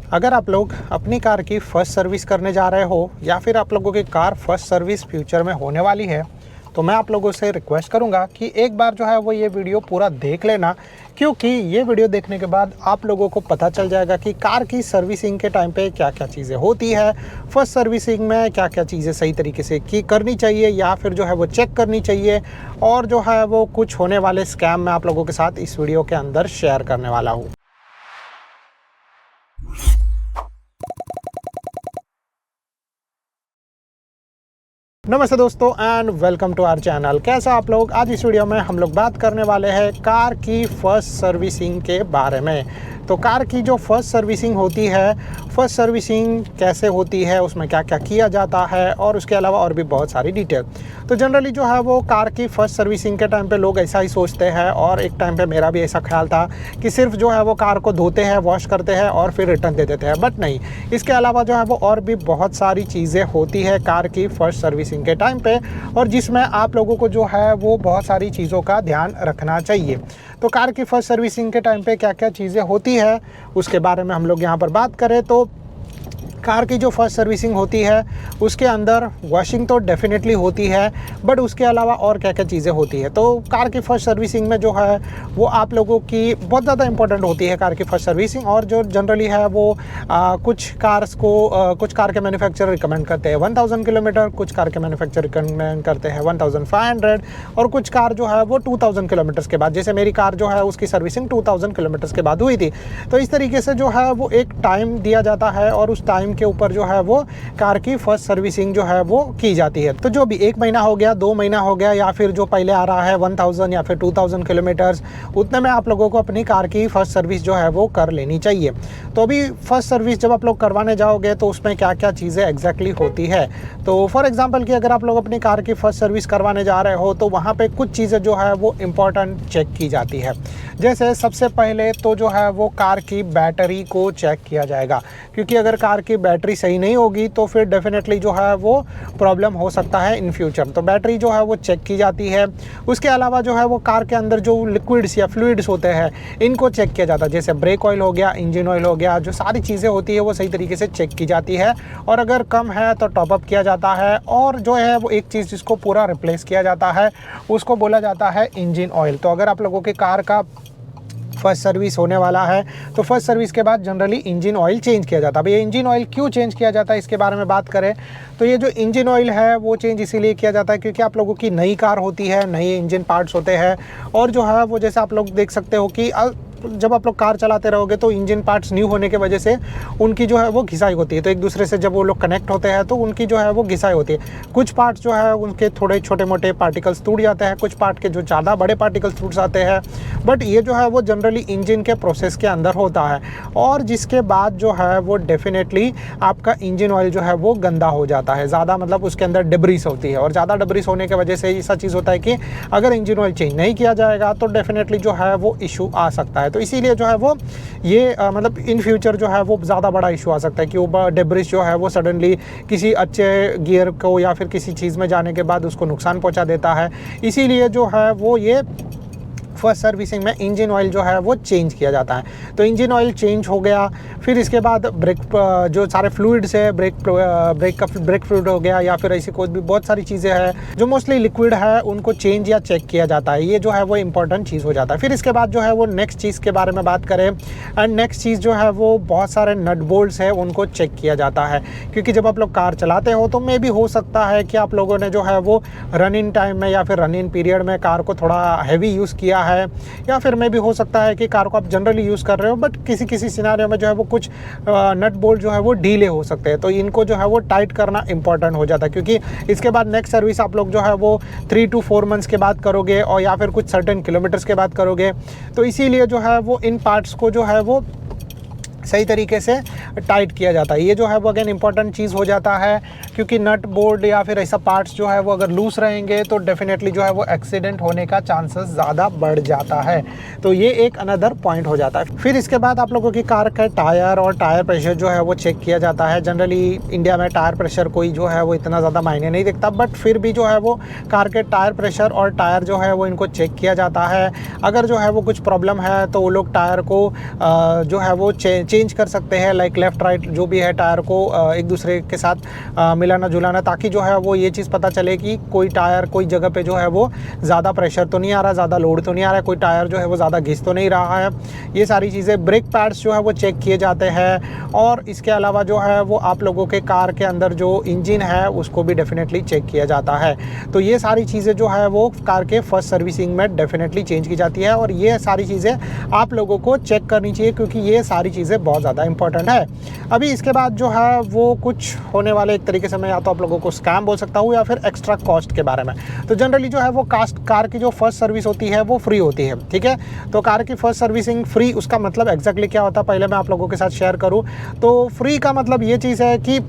अगर आप लोग अपनी कार की फ़र्स्ट सर्विस करने जा रहे हो या फिर आप लोगों की कार फर्स्ट सर्विस फ्यूचर में होने वाली है, तो मैं आप लोगों से रिक्वेस्ट करूंगा कि एक बार जो है वो ये वीडियो पूरा देख लेना, क्योंकि ये वीडियो देखने के बाद आप लोगों को पता चल जाएगा कि कार की सर्विसिंग के टाइम पे क्या क्या चीज़ें होती है, फर्स्ट सर्विसिंग में क्या क्या चीज़ें सही तरीके से करनी चाहिए या फिर जो है वो चेक करनी चाहिए, और जो है वो कुछ होने वाले स्कैम मैं आप लोगों के साथ इस वीडियो के अंदर शेयर करने वाला हूँ। नमस्ते दोस्तों and welcome to our channel. कैसा आप लोग? आज इस वीडियो में हम लोग बात करने वाले हैं कार की फर्स्ट सर्विसिंग के बारे में। तो कार की जो फर्स्ट सर्विसिंग होती है, फर्स्ट सर्विसिंग कैसे होती है, उसमें क्या क्या किया जाता है, और उसके अलावा और भी बहुत सारी डिटेल। तो जनरली जो है वो कार की फर्स्ट सर्विसिंग के टाइम पे लोग ऐसा ही सोचते हैं, और एक टाइम पे मेरा भी ऐसा ख्याल था कि सिर्फ जो है वो कार को धोते हैं, वॉश करते हैं और फिर रिटर्न दे देते हैं। बट नहीं, इसके अलावा जो है वो और भी बहुत सारी चीज़ें होती है कार की फर्स्ट सर्विसिंग के टाइम पे, और जिसमें आप लोगों को जो है वो बहुत सारी चीज़ों का ध्यान रखना चाहिए। तो कार की फर्स्ट सर्विसिंग के टाइम पे क्या क्या चीज़ें होती है उसके बारे में हम लोग यहाँ पर बात करें तो कार की जो फर्स्ट सर्विसिंग होती है उसके अंदर वॉशिंग तो डेफिनेटली होती है, बट उसके अलावा और क्या क्या चीज़ें होती है। तो कार की फर्स्ट सर्विसिंग में जो है वो आप लोगों की बहुत ज़्यादा इंपॉर्टेंट होती है कार की फर्स्ट सर्विसिंग, और जो जनरली है वो कुछ कार के मैन्युफैक्चरर रिकमेंड करते हैं 1000 किलोमीटर, कुछ कार के मैन्युफैक्चरर रिकमेंड करते हैं 1500, और कुछ कार जो है वो 2000 किलोमीटर्स के बाद, जैसे मेरी कार जो है उसकी सर्विसिंग 2000 किलोमीटर्स के बाद हुई थी। तो इस तरीके से जो है वो एक टाइम दिया जाता है, और उस टाइम के ऊपर जो है वो कार की फर्स्ट सर्विसिंग जो है वो की जाती है। तो जो भी 1 महीना हो गया, 2 महीना हो गया, या फिर जो पहले आ रहा है 1000 या फिर 2000 किलोमीटर्स, उतने में आप लोगों को अपनी कार की फर्स्ट सर्विस जो है वो कर लेनी चाहिए। तो अभी फर्स्ट सर्विस जब आप लोग करवाने जाओगे तो उसमें क्या क्या चीज़ें एग्जैक्टली होती है। तो फॉर एग्जाम्पल कि अगर आप लोग अपनी कार की फर्स्ट सर्विस करवाने जा रहे हो तो वहाँ पे कुछ चीज़ें जो है वो इम्पोर्टेंट चेक की जाती है। जैसे सबसे पहले तो जो है वो कार की बैटरी को चेक किया जाएगा, क्योंकि अगर कार की बैटरी सही नहीं होगी तो फिर डेफिनेटली जो है वो प्रॉब्लम हो सकता है इन फ्यूचर। तो बैटरी जो है वो चेक की जाती है। उसके अलावा जो है वो कार के अंदर जो लिक्विड्स या फ्लूइड्स होते हैं इनको चेक किया जाता है, जैसे ब्रेक ऑयल हो गया, इंजन ऑयल हो गया, जो सारी चीज़ें होती है वो सही तरीके से चेक की जाती है, और अगर कम है तो टॉपअप किया जाता है। और जो है वो एक चीज़ जिसको पूरा रिप्लेस किया जाता है उसको बोला जाता है इंजन ऑयल। तो अगर आप लोगों की कार का फर्स्ट सर्विस होने वाला है तो फर्स्ट सर्विस के बाद जनरली इंजन ऑयल चेंज किया जाता है। अब ये इंजन ऑयल क्यों चेंज किया जाता है इसके बारे में बात करें तो ये जो इंजन ऑयल है वो चेंज इसीलिए किया जाता है क्योंकि आप लोगों की नई कार होती है, नए इंजन पार्ट्स होते हैं, और जो है वो जैसे आप लोग देख सकते हो कि जब आप लोग कार चलाते रहोगे तो इंजन पार्ट्स न्यू होने की वजह से उनकी जो है वो घिसाई होती है। तो एक दूसरे से जब वो लोग कनेक्ट होते हैं तो उनकी जो है वो घिसाई होती है। कुछ पार्ट्स जो है उनके थोड़े छोटे मोटे पार्टिकल्स टूट जाते हैं, कुछ पार्ट के जो ज़्यादा बड़े पार्टिकल्स टूट जाते हैं, बट ये जो है वो जनरली इंजन के प्रोसेस के अंदर होता है, और जिसके बाद जो है वो डेफिनेटली आपका इंजन ऑयल जो है वो गंदा हो जाता है, ज़्यादा मतलब उसके अंदर डिब्रीस होती है, और ज़्यादा डिब्रीस होने की वजह से ऐसा चीज़ होता है कि अगर इंजन ऑयल चेंज नहीं किया जाएगा तो डेफिनेटली जो है वो इशू आ सकता है। तो इसीलिए जो है वो ये मतलब इन फ्यूचर जो है वो ज़्यादा बड़ा इशू आ सकता है कि वो डेब्रिस जो है वो सडनली किसी अच्छे गियर को या फिर किसी चीज़ में जाने के बाद उसको नुकसान पहुंचा देता है। इसीलिए जो है वो ये फर्स्ट सर्विसिंग में इंजन ऑयल जो है वो चेंज किया जाता है। तो इंजन ऑयल चेंज हो गया, फिर इसके बाद ब्रेक जो सारे फ्लूइड्स है, ब्रेक फ्लूइड हो गया, या फिर ऐसी कोई भी बहुत सारी चीज़ें हैं जो मोस्टली लिक्विड है उनको चेंज या चेक किया जाता है। ये जो है वो इंपॉर्टेंट चीज़ हो जाता है। फिर इसके बाद जो है वो नेक्स्ट चीज़ के बारे में बात करें, एंड नेक्स्ट चीज़ जो है वो बहुत सारे नट बोल्ट्स है उनको चेक किया जाता है, क्योंकि जब आप लोग कार चलाते हो तो मे भी हो सकता है कि आप लोगों ने जो है वो रन इन टाइम में या फिर रन इन पीरियड में कार को थोड़ा हैवी यूज़ किया है, या फिर में भी हो सकता है कि कार को आप जनरली यूज़ कर रहे हो बट किसी सिनेरियो में जो है वो कुछ नट बोल्ट जो है वो ढीले हो सकते हैं। तो इनको जो है वो टाइट करना इंपॉर्टेंट हो जाता है, क्योंकि इसके बाद नेक्स्ट सर्विस आप लोग जो है वो 3 to 4 मंथ्स के बाद करोगे, और या फिर कुछ सर्टेन किलोमीटर्स के बाद करोगे। तो इसीलिए जो है वो इन पार्ट्स को जो है वो सही तरीके से टाइट किया जाता है। ये जो है वो अगेन इंपॉर्टेंट चीज़ हो जाता है क्योंकि नट बोल्ट या फिर ऐसा पार्ट्स जो है वो अगर लूज रहेंगे तो डेफिनेटली जो है वो एक्सीडेंट होने का चांसेस ज़्यादा बढ़ जाता है। तो ये एक अनदर पॉइंट हो जाता है। फिर इसके बाद आप लोगों की कार का टायर और टायर प्रेशर जो है वो चेक किया जाता है। जनरली इंडिया में टायर प्रेशर कोई जो है वो इतना ज़्यादा मायने नहीं देखता, बट फिर भी जो है वो कार के टायर प्रेशर और टायर जो है वो इनको चेक किया जाता है। अगर जो है वो कुछ प्रॉब्लम है तो वो लोग टायर को जो है वो चेंज कर सकते हैं, लाइक लेफ़्ट राइट जो भी है टायर को एक दूसरे के साथ मिलाना जुलाना, ताकि जो है वो ये चीज़ पता चले कि कोई टायर कोई जगह पे जो है वो ज़्यादा प्रेशर तो नहीं आ रहा, ज़्यादा लोड तो नहीं आ रहा है, कोई टायर जो है वो ज़्यादा घिस तो नहीं रहा है। ये सारी चीज़ें, ब्रेक पैड्स जो है वो चेक किए जाते हैं। और इसके अलावा जो है वो आप लोगों के कार के अंदर जो इंजन है उसको भी डेफिनेटली चेक किया जाता है। तो ये सारी चीज़ें जो है वो कार के फर्स्ट सर्विसिंग में डेफिनेटली चेंज की जाती है, और ये सारी चीज़ें आप लोगों को चेक करनी चाहिए, क्योंकि ये सारी चीज़ें बहुत ज़्यादा इंपॉर्टेंट है। अभी इसके बाद जो है वो कुछ होने वाले, एक तरीके से मैं या तो आप लोगों को स्कैम बोल सकता हूँ या फिर एक्स्ट्रा कॉस्ट के बारे में। तो जनरली जो है वो कार की जो फर्स्ट सर्विस होती है वो फ्री होती है, ठीक है। तो कार की फर्स्ट सर्विसिंग फ्री, उसका मतलब एग्जैक्टली क्या होता है पहले मैं आप लोगों के साथ शेयर करूँ। तो फ्री का मतलब ये चीज़ है कि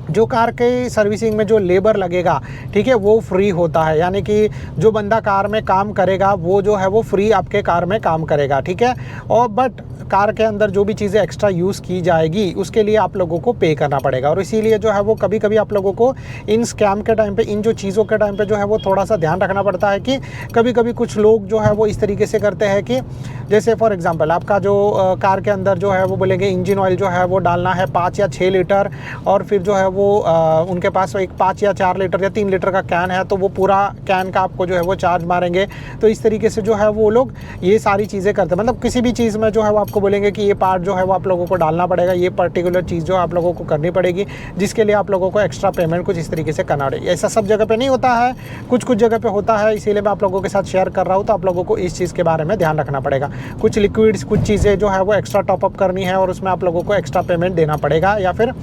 जो कार के सर्विसिंग में जो लेबर लगेगा, ठीक है, वो फ्री होता है। यानी कि जो बंदा कार में काम करेगा वो जो है वो फ्री आपके कार में काम करेगा, ठीक है। और बट कार के अंदर जो भी चीज़ें एक्स्ट्रा यूज़ की जाएगी उसके लिए आप लोगों को पे करना पड़ेगा। और इसीलिए जो है वो कभी कभी आप लोगों को इन स्कैम के टाइम पे, इन जो चीज़ों के टाइम पे जो है वो थोड़ा सा ध्यान रखना पड़ता है कि कभी कभी कुछ लोग जो है वो इस तरीके से करते हैं कि जैसे फॉर एग्जांपल आपका जो कार के अंदर जो है वो बोलेंगे इंजन ऑयल जो है वो डालना है 5 या 6 लीटर, और फिर जो है वो उनके पास एक 5 या 4 लीटर या 3 लीटर का कैन है, तो वो पूरा कैन का आपको जो है वो चार्ज मारेंगे। तो इस तरीके से जो है वो लोग ये सारी चीज़ें करते हैं। मतलब किसी भी चीज़ में जो है वो आपको बोलेंगे कि ये पार्ट जो है वो आप लोगों को डालना पड़ेगा, ये पर्टिकुलर चीज़ जो आप लोगों को करनी पड़ेगी, जिसके लिए आप लोगों को एक्स्ट्रा पेमेंट कुछ इस तरीके से करना पड़ेगा। ऐसा सब जगह पे नहीं होता है, कुछ कुछ जगह पे होता है, इसीलिए मैं आप लोगों के साथ शेयर कर रहा हूँ। तो आप लोगों को इस चीज़ के बारे में ध्यान रखना पड़ेगा। कुछ लिक्विड्स, कुछ चीज़ें जो है वो एक्स्ट्रा टॉपअप करनी है और उसमें आप लोगों को एक्स्ट्रा पेमेंट देना पड़ेगा, या फिर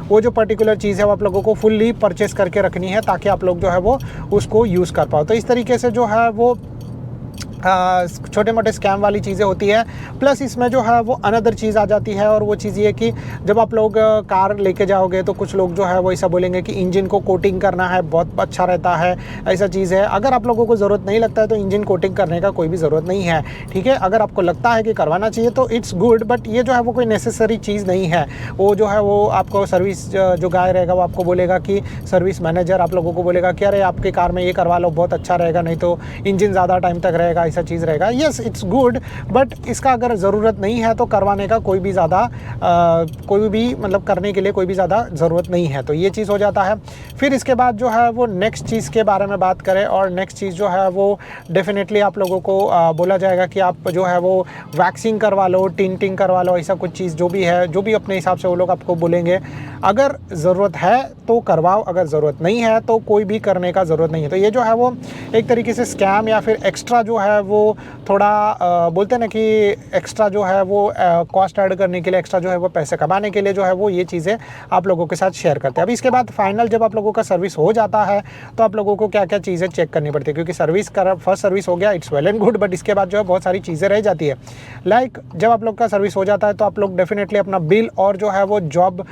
वो जो पर्टिकुलर चीज़ है वो आप लोगों को फुल्ली परचेस करके रखनी है, ताकि आप लोग जो है वो उसको यूज़ कर पाओ। तो इस तरीके से जो है वो छोटे मोटे स्कैम वाली चीज़ें होती है। प्लस इसमें जो है वो अनदर चीज़ आ जाती है, और वो चीज़ ये कि जब आप लोग कार लेके जाओगे तो कुछ लोग जो है वो ऐसा बोलेंगे कि इंजन को कोटिंग करना है, बहुत अच्छा रहता है, ऐसा चीज़ है। अगर आप लोगों को ज़रूरत नहीं लगता है तो इंजन कोटिंग करने का कोई भी ज़रूरत नहीं है, ठीक है। अगर आपको लगता है कि करवाना चाहिए तो इट्स गुड, बट ये जो है वो कोई नेसेसरी चीज़ नहीं है। वो जो है वो आपको सर्विस जो गाय रहेगा वो आपको बोलेगा कि सर्विस मैनेजर आप लोगों को बोलेगा कि अरे आपके कार में ये करवा लो, बहुत अच्छा रहेगा, नहीं तो इंजन ज़्यादा टाइम तक रहेगा, ऐसा चीज़ रहेगा। यस, इट्स गुड, बट इसका अगर ज़रूरत नहीं है तो करवाने का कोई भी ज़्यादा कोई भी मतलब करने के लिए कोई भी ज़्यादा ज़रूरत नहीं है। तो ये चीज़ हो जाता है। फिर इसके बाद जो है वो नेक्स्ट चीज़ के बारे में बात करें, और नेक्स्ट चीज़ जो है वो डेफिनेटली आप लोगों को बोला जाएगा कि आप जो है वो वैक्सिंग करवा लो, टिंटिंग करवा लो, ऐसा कुछ चीज़ जो भी है, जो भी अपने हिसाब से वो लोग आपको बोलेंगे। अगर ज़रूरत है तो करवाओ, अगर ज़रूरत नहीं है तो कोई भी करने का ज़रूरत नहीं है। तो ये जो है वो एक तरीके से स्कैम या फिर एक्स्ट्रा जो है वो थोड़ा बोलते हैं ना कि एक्स्ट्रा जो है वो कॉस्ट ऐड करने के लिए, एक्स्ट्रा जो है वो पैसे कमाने के लिए जो है वो ये चीज़ें आप लोगों के साथ शेयर करते हैं। अभी इसके बाद फाइनल जब आप लोगों का सर्विस हो जाता है तो आप लोगों को क्या क्या चीज़ें चेक करनी पड़ती है, क्योंकि सर्विस का फर्स्ट सर्विस हो गया, it's well and good, but इसके बाद जो है बहुत सारी चीज़ें रह जाती है। लाइक जब आप लोग का सर्विस हो जाता है तो आप लोग डेफिनेटली अपना बिल और जो है वो जॉब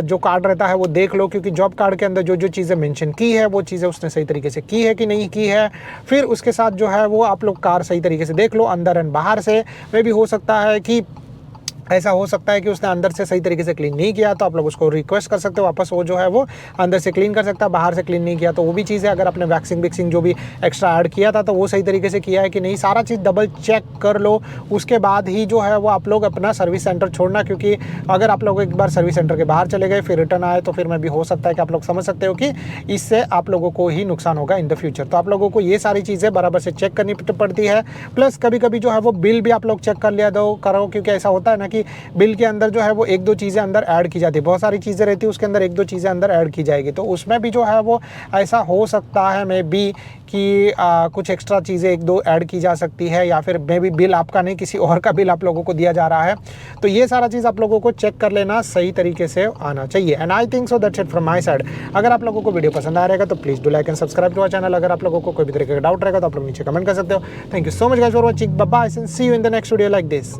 जो कार्ड रहता है वो देख लो, क्योंकि जॉब कार्ड के अंदर जो जो चीज़ें मेंशन की है वो चीज़ें उसने सही तरीके से की है कि नहीं की है। फिर उसके साथ जो है वो आप लोग कार सही तरीके से देख लो, अंदर एंड बाहर से। में भी हो सकता है कि ऐसा हो सकता है कि उसने अंदर से सही तरीके से क्लीन नहीं किया, तो आप लोग उसको रिक्वेस्ट कर सकते हो वापस, वो जो है वो अंदर से क्लीन कर सकता है, बाहर से क्लीन नहीं किया तो वो भी चीज़ है। अगर आपने वैक्सिंग जो भी एक्स्ट्रा ऐड किया था तो वो सही तरीके से किया है कि नहीं, सारा चीज़ डबल चेक कर लो। उसके बाद ही जो है वो आप लोग अपना सर्विस सेंटर छोड़ना, क्योंकि अगर आप लोग एक बार सर्विस सेंटर के बाहर चले गए फिर रिटर्न आए तो फिर में भी हो सकता है कि आप लोग समझ सकते हो कि इससे आप लोगों को ही नुकसान होगा इन द फ्यूचर। तो आप लोगों को ये सारी चीज़ें बराबर से चेक करनी पड़ती है। प्लस कभी कभी जो है वो बिल भी आप लोग चेक कर लिया करो, क्योंकि ऐसा होता है ना कि बिल के अंदर जो है वो एक दो चीज़ें अंदर ऐड की जाती है, बहुत सारी चीज़ें रहती है, उसके अंदर एक दो चीज़ें अंदर ऐड की जाएगी, तो उसमें भी जो है वो ऐसा हो सकता है मे बी कि कुछ एक्स्ट्रा चीज़ें एक दो ऐड की जा सकती है, या फिर मे बी बिल आपका नहीं किसी और का बिल आप लोगों को दिया जा रहा है। तो ये सारा चीज़ आप लोगों को चेक कर लेना, सही तरीके से आना चाहिए। And I think so that's it from my side. अगर आप लोगों को वीडियो पसंद आ रहेगा तो please do like and subscribe to our channel. अगर आप लोगों को कोई भी तरीके का डाउट रहेगा तो आप लोग नीचे कमेंट कर सकते हो। Thank you so much guys for watching, bye bye, see you in the next video like this.